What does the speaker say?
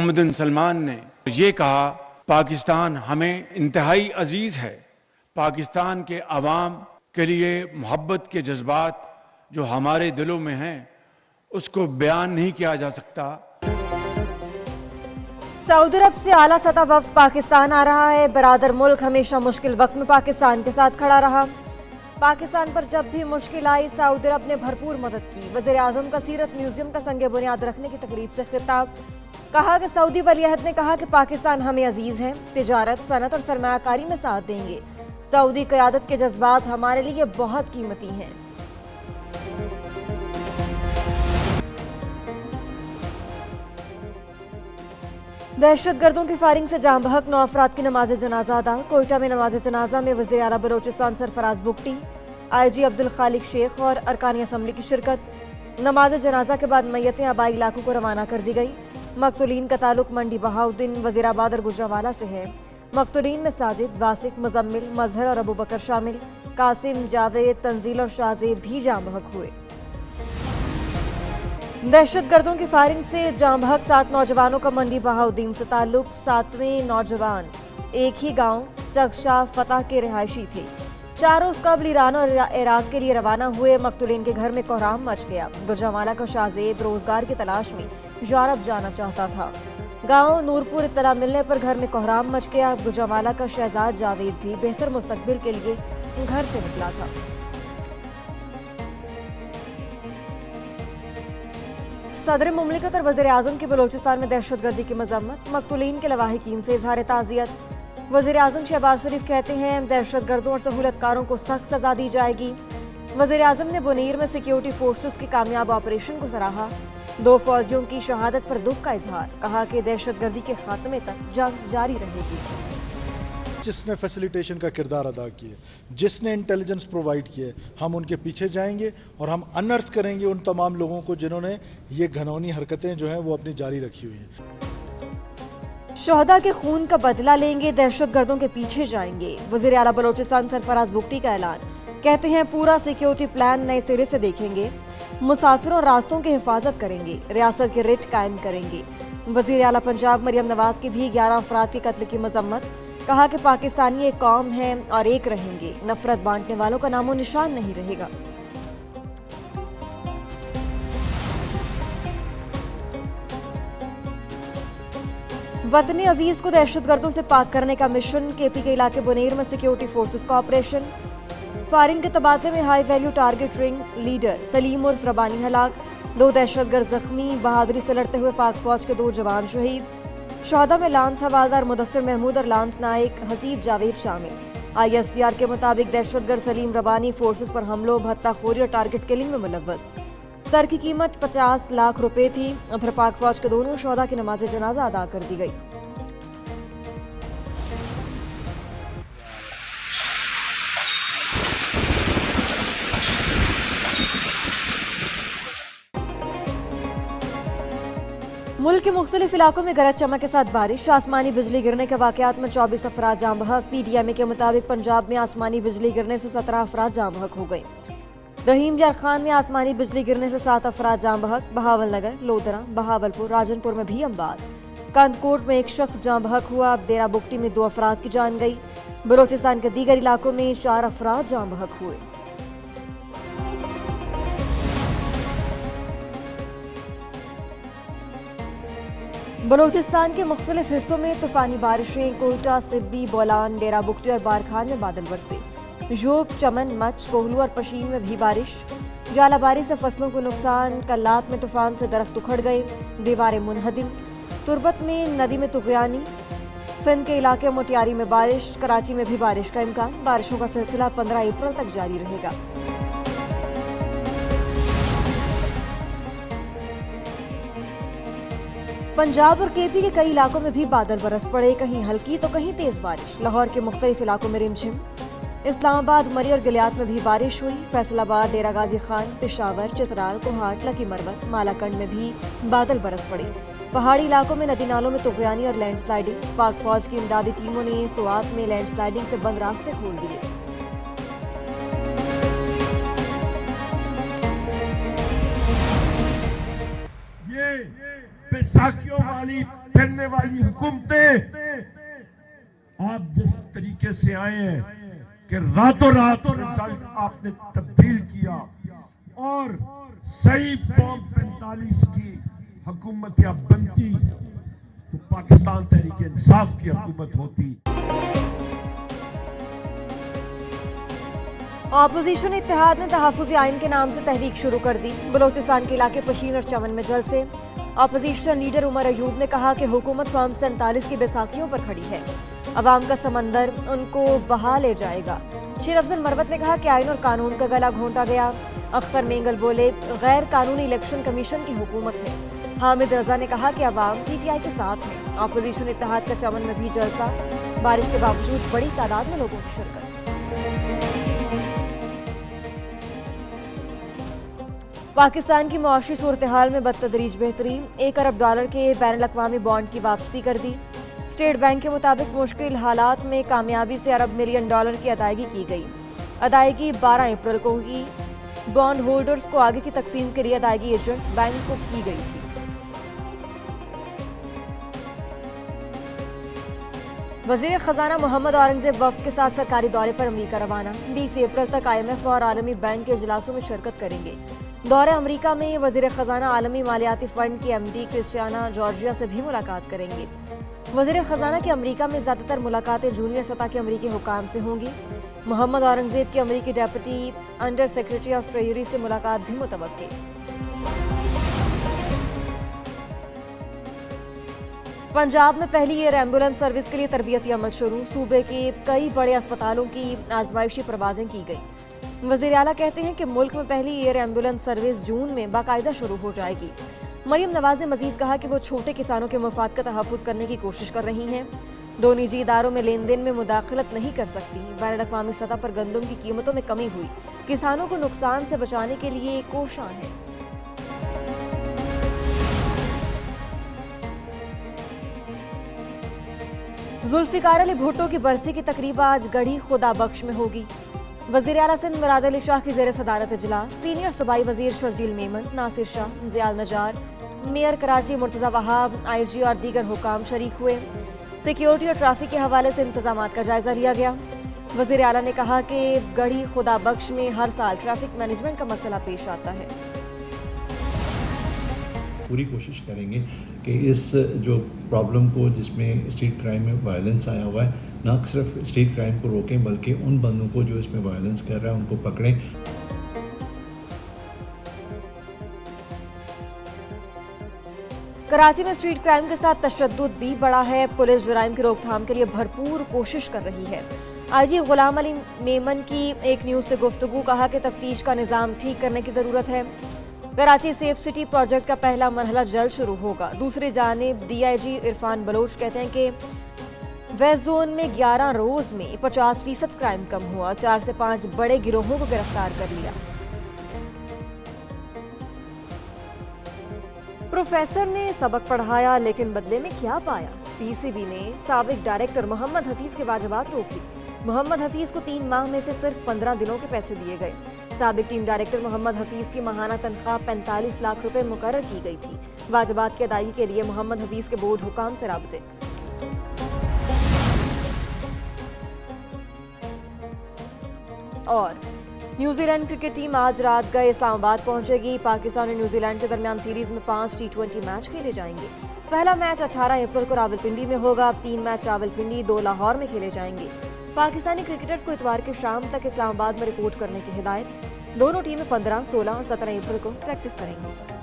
मोहम्मद बिन सलमान ने ये कहा, पाकिस्तान हमें इंतहाई अजीज है। पाकिस्तान के अवाम के लिए मोहब्बत के जज्बात जो हमारे दिलों में हैं उसको बयान नहीं किया जा सकता। सऊदी अरब से आला सतह वफ्द पाकिस्तान आ रहा है। बरादर मुल्क हमेशा मुश्किल वक्त में पाकिस्तान के साथ खड़ा रहा। पाकिस्तान पर जब भी मुश्किल आई सऊदी अरब ने भरपूर मदद की। वज़ीर आज़म का सीरत म्यूजियम का संग बुनियाद रखने की तकरीब से खिताब। कहा कि सऊदी वलीअहद ने कहा कि पाकिस्तान हमें अजीज है, तिजारत, सनत और सरमायाकारी में साथ देंगे। सऊदी क़यादत के जज्बात हमारे लिए बहुत कीमती हैं। दहशतगर्दों की फायरिंग से जाम बहक 9 अफराद की नमाज जनाजा अदा। कोयटा में नमाज जनाजा में वज़ीर आला बलोचिस्तान सरफराज बुगटी, IG अब्दुल खालिक शेख और अरकानी असम्बली की शिरकत। नमाज जनाजा के बाद मैयतें आबाई इलाकों को रवाना कर दी गई। मकतूलीन का ताल्लुक मंडी बहाउद्दीन, वज़ीराबाद और गुजरावाला से है। मकतूलीन में साजिद, वासिक, मुजम्मिल, मजहर और अबू बकर शामिल। कासिम, जावेद, तंजील और शाहजेब भी जाम बहक हुए। दहशतगर्दों की फायरिंग से जाम बहक 7 नौजवानों का मंडी बहाउद्दीन से ताल्लुक। 7वें नौजवान एक ही गांव चगशाफ पता के रिहायशी थे। 4 रोज कबल ईरान और इराक के लिए रवाना हुए। मकतूलीन के घर में कोहराम मच गया। गुजरावाला का शाहजेब रोजगार की तलाश में यूरोप जाना चाहता था। गांव नूरपुर इत्तला मिलने पर घर में कोहराम मच गया। गुजरावाला का शहजाद जावेद भी बेहतर मुस्तकबिल के लिए घर से निकला था। सदर मुमलिकत और वज़ीर आज़म की बलोचिस्तान में दहशतगर्दी की मजम्मत। मकतूलीन के लवाहिकीन से इजहार ताज़ियत। वज़ीर आज़म शहबाज शरीफ कहते हैं दहशतगर्दों और सहूलतकारों को सख्त सजा दी जाएगी। वज़ीर आज़म ने बुनीर में सिक्योरिटी फोर्सेस की कामयाब ऑपरेशन को सराहा। 2 फौजियों की शहादत पर दुख का इजहार। कहा कि दहशतगर्दी के खात्मे तक जंग जारी रहेगी। जिसने फैसिलिटेशन का किरदार अदा किया, जिसने इंटेलिजेंस प्रोवाइड किया, हम उनके पीछे जाएंगे और हम अनर्थ करेंगे उन तमाम लोगों को जिन्होंने ये घिनौनी हरकतें जो हैं वो अपनी जारी रखी हुई हैं। शोहदा के खून का बदला लेंगे, दहशतगर्दों के पीछे जाएंगे। वज़ीर आला बलोचिस्तान सरफराज बुगटी का ऐलान। कहते हैं पूरा सिक्योरिटी प्लान नए सिरे से देखेंगे। मुसाफिरों और रास्तों की हिफाजत करेंगे। रियासत के रिट कायम करेंगे। वज़ीर आला पंजाब मरियम नवाज की भी 11 अफराद के कत्ल की मजम्मत। कहा कि पाकिस्तानी एक कौम है और एक रहेंगे। नफरत बांटने वालों का नामो निशान नहीं रहेगा। वतन अजीज को दहशतगर्दों से पाक करने का मिशन। KP के इलाके बुनीर में सिक्योरिटी फोर्सेस का ऑपरेशन। फायरिंग के तबादले में high value target ring leader Salim उर्फ रबानी हलाक। 2 दहशतगर्द जख्मी। बहादुरी से लड़ते हुए पाक फौज के 2 जवान शहीद। शोहदा में लांस हवालदार मुदस्सिर महमूद और लांस नायक हसीब जावेद शामिल। ISPR के मुताबिक दहशतगर्द सलीम रबानी फोर्सेस पर हमलों, भत्ताखोरी और टारगेट किलिंग में मुलव्वस। सर की कीमत 50 लाख रुपए थी। उधर पाक फौज के दोनों शोहदा की नमाज जनाजा अदा कर दी गई। मुल्क के मुख्तलिफ इलाकों में गरज चमक के साथ बारिश। आसमानी बिजली गिरने के वाकयात में 24 अफराद जाम बहक। PTMA के मुताबिक पंजाब में आसमानी बिजली गिरने से 17 अफराद जाम बहक हो गए। रहीम यार खान में आसमानी बिजली गिरने से 7 अफराद जाम बहक। बहावल नगर, लोधरा, बहावलपुर, राजनपुर में भी अम्बाद। कंदकोट में 1 शख्स जाम बहक हुआ। डेरा बुगटी में 2 अफराद की जान गई। बलोचिस्तान के दीगर इलाकों में 4 अफराद जाम बहक हुए। बलोचिस्तान के मुख्तलिफ हिस्सों में तूफानी बारिशें। कोयटा, सिब्बी, बोलान, डेरा बुगटी और बारखान में बादल बरसे। यूब, चमन, मच, कोहलू और पशीन में भी बारिश। जालाबारी से फसलों को नुकसान। कल्लात में तूफान से दरख्त उखड़ गए। दीवारें मुनहदिम। तुरबत में नदी में तुगयानी। सिंध के इलाके मोटियारी में बारिश। कराची में भी बारिश का इम्कान। बारिशों का सिलसिला 15 अप्रैल तक जारी रहेगा। पंजाब और KP के कई इलाकों में भी बादल बरस पड़े। कहीं हल्की तो कहीं तेज बारिश। लाहौर के मुख्तलिफ इलाकों में रिमझिम। इस्लामाबाद, मरी और गिलियात में भी बारिश हुई। फैसलाबाद, डेरा गाजी खान, पेशावर, चित्राल, कोहाट, लकी मरवत, मालाकंड में भी बादल बरस पड़े। पहाड़ी इलाकों में नदी नालों में तुगयानी और लैंडस्लाइडिंग। पाक फौज की इमदादी टीमों ने सुआत में लैंडस्लाइडिंग से बंद रास्ते खोल दिए। ये बैसाखियों वाली फिरने वाली हुकूमतें आप जिस तरीके से आए हैं कि रातों रात रिजल्ट आपने तब्दील किया और सही फॉर्म 45 की हुकूमत या बनती तो पाकिस्तान तहरीक इंसाफ की हुकूमत होती। ऑपोजिशन इत्तेहाद ने तहफ़्फ़ुज़ आइन के नाम से तहरीक शुरू कर दी। बलोचिस्तान के इलाके पशीन और चमन में जलसे। ऑपोजिशन लीडर उमर अयूब ने कहा कि हुकूमत फॉर्म 47 की बैसाखियों पर खड़ी है, अवाम का समंदर उनको बहा ले जाएगा। शेर अफजल मरवत ने कहा कि आइन और कानून का गला घोंटा गया। अख्तर मेंगल बोले गैर कानूनी इलेक्शन कमीशन की हुकूमत है। हामिद रजा ने कहा कि अवाम PTI के साथ है। ऑपोजिशन इत्तेहाद का चमन में भी जलसा, बारिश के बावजूद बड़ी तादाद में लोगों की शिरकत। पाकिस्तान की मुआशी सूरत-ए-हाल में बदतदरीज बेहतरी, $1 अरब के बैनुल-अक़वामी बॉन्ड की वापसी कर दी। स्टेट बैंक के मुताबिक मुश्किल हालात में कामयाबी से $1 मिलियन की अदायगी की गई। अदायगी 12 अप्रैल को हुई। बॉन्ड होल्डर्स को आगे की तकसीम के लिए अदायगी एजेंट बैंक को की गई थी। वजीर खजाना मोहम्मद औरंगजेब वफ्द के साथ सरकारी दौरे पर अमरीका रवाना। 20 अप्रैल तक IMF और आलमी बैंक के इजलासों में शिरकत करेंगे। दौरे अमरीका में वजीर खजाना आलमी मालियाती फंड की MD क्रिस्टियाना जॉर्जिया से भी मुलाकात करेंगे। वजीर खजाना की अमरीका में ज्यादातर मुलाकातें जूनियर सतह के अमरीकी हुकाम से होंगी। मोहम्मद औरंगजेब की अमरीकी deputy under secretary of treasury से मुलाकात भी मुतवक्की। पंजाब में पहली एयर एम्बुलेंस सर्विस के लिए तरबियती अमल शुरू। सूबे के कई बड़े अस्पतालों की आजमाइशी परवाजें की गई। वज़ीर आला कहते हैं कि मुल्क में पहली एयर एम्बुलेंस सर्विस जून में बाकायदा शुरू हो जाएगी। मरियम नवाज ने मजीद कहा कि वो छोटे किसानों के मफाद का तहफ़्फ़ुज़ करने की कोशिश कर रही हैं। दो निजी इदारों में लेन देन में मुदाखलत नहीं कर सकती। बैनुल-अक़वामी सतह पर गंदम की कीमतों में कमी हुई, किसानों को नुकसान से बचाने के लिए कोशां है। जुल्फ़िकार अली भुट्टो की बरसी की तकरीब आज गढ़ी खुदा बख्श में होगी। वज़ीर आला सिंध मुराद अली शाह की ज़ेर सदारत इजलास। सीनियर सूबाई वज़ीर शर्जील मेमन, नासिर शाह, ज़ियाद नजार, मेयर कराची मुर्तज़ा वहाब, IG और दीगर हुकाम शरीक हुए। सिक्योरिटी और ट्रैफिक के हवाले से इंतजामात का जायजा लिया गया। वज़ीर आला ने कहा कि गढ़ी खुदा बख्श में हर साल ट्रैफिक मैनेजमेंट का मसला पेश आता है। पूरी कोशिश करेंगे कि इस जो प्रॉब्लम को, जिसमें स्ट्रीट क्राइम में वायलेंस आया हुआ है, ना सिर्फ स्ट्रीट क्राइम को रोकें बल्कि उन बंदों को जो इसमें वायलेंस कर रहा है उनको पकड़ें। कराची में स्ट्रीट क्राइम के साथ तशद्दुद भी बढ़ा है। पुलिस जुराइम की रोकथाम के लिए भरपूर कोशिश कर रही है। IG गुलाम अली मेमन की एक न्यूज़ से गुफ्तगू, कहा कि तफ्तीश का निज़ाम ठीक करने की ज़रूरत है। कराची सेफ सिटी प्रोजेक्ट का पहला मरहला जल्द शुरू होगा। दूसरी जानिब DIG इरफान बलोच कहते हैं कि वेस्ट जोन में 11 रोज में 50% क्राइम कम हुआ। 4 से 5 बड़े गिरोहों को गिरफ्तार कर लिया। प्रोफेसर ने सबक पढ़ाया लेकिन बदले में क्या पाया? PCB ने साबिक डायरेक्टर मोहम्मद हफीज के वाजिबात रोक ली। मोहम्मद हफीज को 3 माह में से सिर्फ 15 दिनों के पैसे दिए गए। साबिक टीम डायरेक्टर मोहम्मद हफीज की माहाना तनख्वाह 45 लाख रुपए मुकर्रर की गई थी। वाजिबात की अदायगी के लिए मोहम्मद हफीज के बोर्ड हुकाम से राबते। और न्यूजीलैंड क्रिकेट टीम आज रात गए इस्लामाबाद पहुंचेगी। पाकिस्तान और न्यूजीलैंड के दरमियान सीरीज में 5 T20 मैच खेले जाएंगे। पहला मैच 18 अप्रैल को रावलपिंडी में होगा। 3 मैच रावलपिंडी, 2 लाहौर में खेले जाएंगे। पाकिस्तानी क्रिकेटर्स को इतवार की शाम तक इस्लामाबाद में रिपोर्ट करने की हिदायत। दोनों टीमें 15, 16 और 17 अप्रैल को प्रैक्टिस करेंगी।